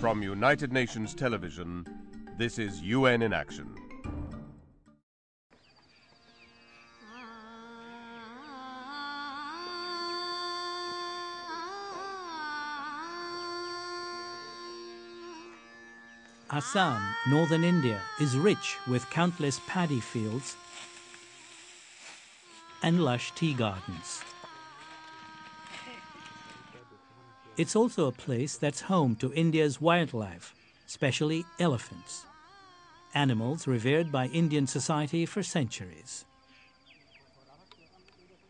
From United Nations Television, this is UN in Action. Assam, northern India, is rich with countless paddy fields and lush tea gardens. It's also a place that's home to India's wildlife, especially elephants, animals revered by Indian society for centuries.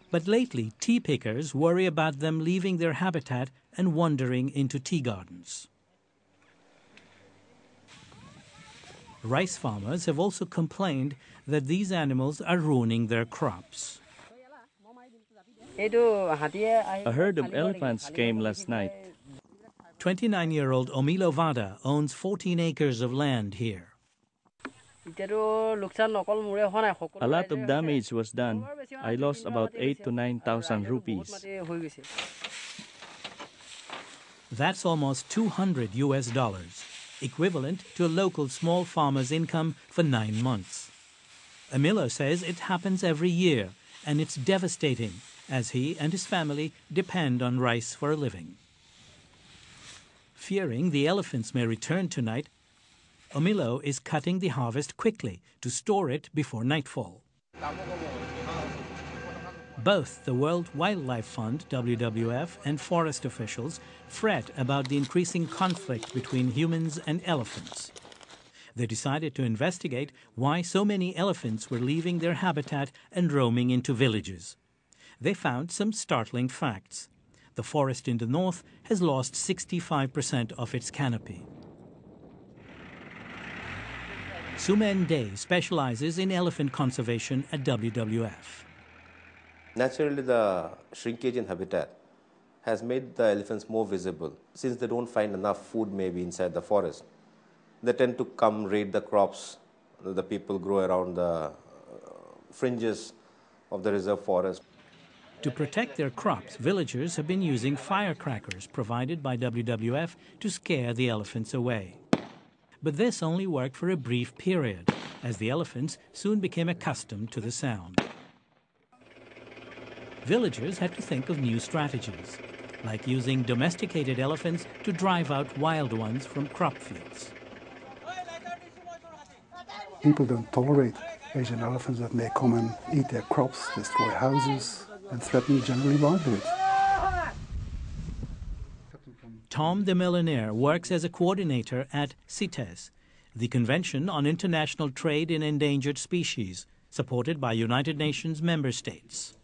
But lately, tea pickers worry about them leaving their habitat and wandering into tea gardens. Rice farmers have also complained that these animals are ruining their crops. A herd of elephants came last night. 29-year-old Omilo Vada owns 14 acres of land here. A lot of damage was done. I lost about 8,000 to 9,000 rupees. That's almost $200, equivalent to a local small farmer's income for 9 months. Omilo says it happens every year, and it's devastating, as he and his family depend on rice for a living. Fearing the elephants may return tonight, Omilo is cutting the harvest quickly to store it before nightfall. Both the World Wildlife Fund, WWF, and forest officials fret about the increasing conflict between humans and elephants. They decided to investigate why so many elephants were leaving their habitat and roaming into villages. They found some startling facts. The forest in the north has lost 65% of its canopy. Sumen Day specializes in elephant conservation at WWF. Naturally, the shrinkage in habitat has made the elephants more visible. Since they don't find enough food maybe inside the forest, they tend to come raid the crops the people grow around the fringes of the reserve forest. To protect their crops, villagers have been using firecrackers provided by WWF to scare the elephants away. But this only worked for a brief period, as the elephants soon became accustomed to the sound. Villagers had to think of new strategies, like using domesticated elephants to drive out wild ones from crop fields. People don't tolerate Asian elephants that may come and eat their crops, destroy houses, and threaten generally livelihoods. Tom the Millionaire works as a coordinator at CITES, the Convention on International Trade in Endangered Species, supported by United Nations member states.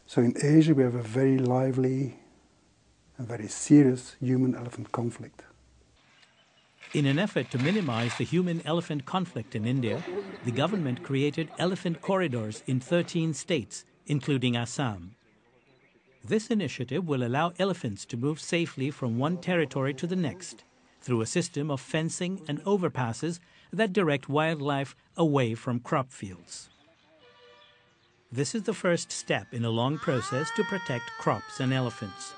So in Asia we have a very lively and very serious human-elephant conflict. In an effort to minimize the human-elephant conflict in India, the government created elephant corridors in 13 states, including Assam. This initiative will allow elephants to move safely from one territory to the next through a system of fencing and overpasses that direct wildlife away from crop fields. This is the first step in a long process to protect crops and elephants.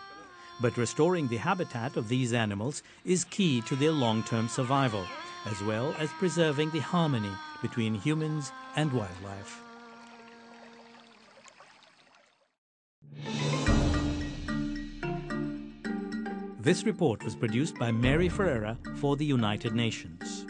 But restoring the habitat of these animals is key to their long-term survival, as well as preserving the harmony between humans and wildlife. This report was produced by Mary Ferreira for the United Nations.